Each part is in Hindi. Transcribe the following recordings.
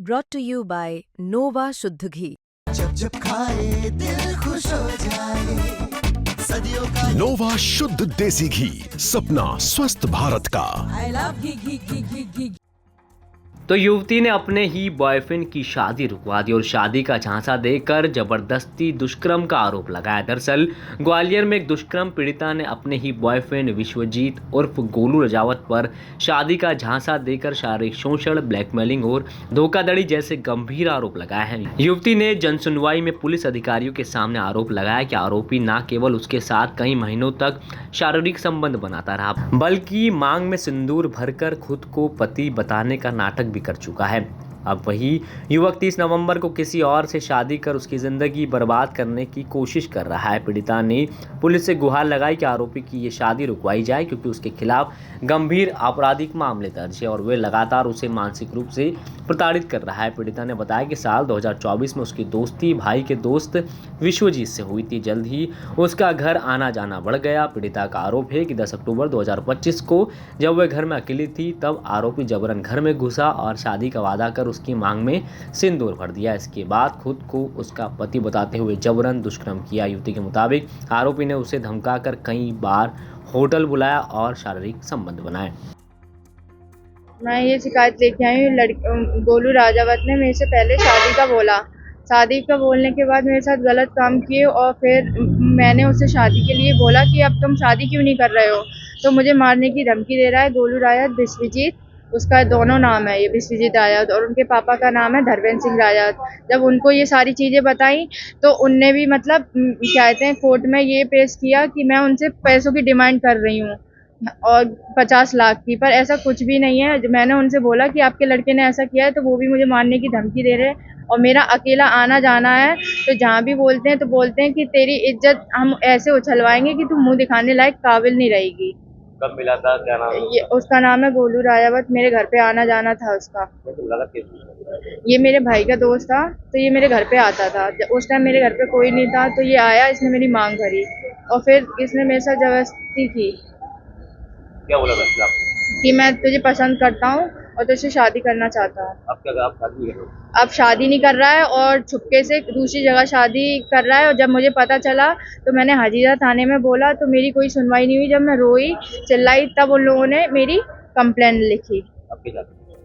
brought to you by Nova शुद्ध घी। जब जब खाए दिल खुश हो जाए, सदियों का नोवा शुद्ध देसी घी, सपना स्वस्थ भारत का। I love घी। तो युवती ने अपने ही बॉयफ्रेंड की शादी रुकवा दी और शादी का झांसा देकर जबरदस्ती दुष्कर्म का आरोप लगाया। दरअसल ग्वालियर में एक दुष्कर्म पीड़िता ने अपने ही बॉयफ्रेंड विश्वजीत उर्फ गोलू रजावत पर शादी का झांसा देकर शारीरिक शोषण, ब्लैकमेलिंग और धोखाधड़ी जैसे गंभीर आरोप लगाए हैं। युवती ने जनसुनवाई में पुलिस अधिकारियों के सामने आरोप लगाया कि आरोपी न केवल उसके साथ कई महीनों तक शारीरिक संबंध बनाता रहा, बल्कि मांग में सिंदूर भरकर खुद को पति बताने का नाटक भी कर चुका है। अब वही युवक 30 नवंबर को किसी और से शादी कर उसकी जिंदगी बर्बाद करने की कोशिश कर रहा है। पीड़िता ने पुलिस से गुहार लगाई कि आरोपी की ये शादी रुकवाई जाए क्योंकि उसके खिलाफ गंभीर आपराधिक मामले दर्ज है और वे लगातार उसे मानसिक रूप से प्रताड़ित कर रहा है। पीड़िता ने बताया कि साल 2024 में उसकी दोस्ती भाई के दोस्त विश्वजीत से हुई थी। जल्द ही उसका घर आना जाना बढ़ गया। पीड़िता का आरोप है कि 10 अक्टूबर 2025 को जब वह घर में अकेली थी तब आरोपी जबरन घर में घुसा और शादी का वादा कर उसकी मांग में सिंदूर भर दिया। इसके बाद खुद को उसका पति बताते हुए जबरन दुष्कर्म किया। युवती के मुताबिक आरोपी ने उसे धमकाकर कई बार होटल बुलाया और शारीरिक संबंध बनाए। मैं ये शिकायत लेके आई हूँ। गोलू राजावत ने मेरे से पहले शादी का बोलने के बाद मेरे साथ गलत काम किए और फिर मैंने उससे शादी के लिए बोला कि अब तुम शादी क्यों नहीं कर रहे हो, तो मुझे मारने की धमकी दे रहा है। गोलू राजावत, विश्वजीत, उसका दोनों नाम है, ये विश्वजीत राजावत और उनके पापा का नाम है धर्मेंद्र सिंह राजावत। जब उनको ये सारी चीज़ें बताई तो उनने भी मतलब क्या कहते हैं कोर्ट में ये पेश किया कि मैं उनसे पैसों की डिमांड कर रही हूँ और 50 लाख की, पर ऐसा कुछ भी नहीं है। मैंने उनसे बोला कि आपके लड़के ने ऐसा किया है तो वो भी मुझे मारने की धमकी दे रहे हैं और मेरा अकेला आना जाना है, तो जहाँ भी बोलते हैं तो बोलते हैं कि तेरी इज्जत हम ऐसे उछलवाएंगे कि तू मुंह दिखाने लायक काबिल नहीं रहेगी। कब मिला था, क्या नाम है? ये उसका नाम है गोलू राजावत। मेरे घर पे आना जाना था उसका। ये मेरे भाई का दोस्त था तो ये मेरे घर पे आता था। उस टाइम मेरे घर पे कोई नहीं था तो ये आया, इसने मेरी मांग भरी और फिर इसने मेरे साथ जबरदस्ती की। क्या बोला था आपने? कि मैं तुझे पसंद करता हूँ और तुझसे शादी करना चाहता हूँ। अब क्या आप शादी नहीं कर रहे हो? अब शादी नहीं कर रहा है और छुपके से दूसरी जगह शादी कर रहा है और जब मुझे पता चला तो मैंने हजीरा थाने में बोला तो मेरी कोई सुनवाई नहीं हुई। जब मैं रोई चिल्लाई तब उन लोगों ने मेरी कंप्लेंट लिखी।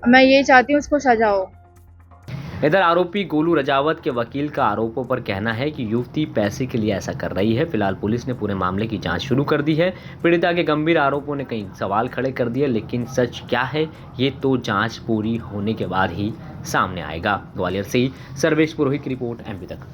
मैं यही चाहती हूँ उसको सजा हो। इधर आरोपी गोलू रजावत के वकील का आरोपों पर कहना है कि युवती पैसे के लिए ऐसा कर रही है। फिलहाल पुलिस ने पूरे मामले की जांच शुरू कर दी है। पीड़िता के गंभीर आरोपों ने कई सवाल खड़े कर दिए, लेकिन सच क्या है ये तो जांच पूरी होने के बाद ही सामने आएगा। ग्वालियर से सर्वेश पुरोहित की रिपोर्ट, एमपी तक।